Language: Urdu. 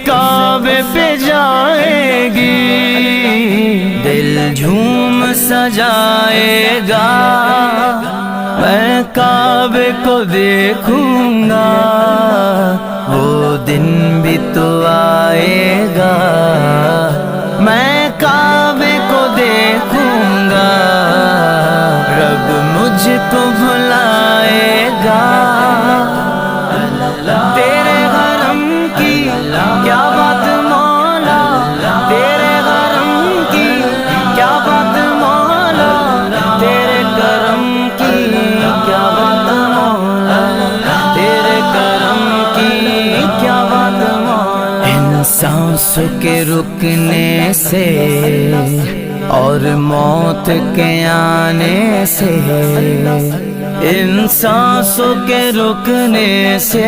کعبے پہ جائے گی، دل جھوم سجائے گا، میں کعبے کو دیکھوں گا، وہ دن بھی تو آئے گا، میں کعبے کو دیکھوں گا، رب مجھ کو بھلائے گا۔ تیرے حرم کی کیا بات مولا، تیرے حرم کی کیا بات مولا، تیرے کرم کی کیا بات مولا، تیرے کرم کی کیا بات مولا۔ ان سانسوں کے رکنے سے اور موت کے آنے سے، ان سانسوں کے رکنے سے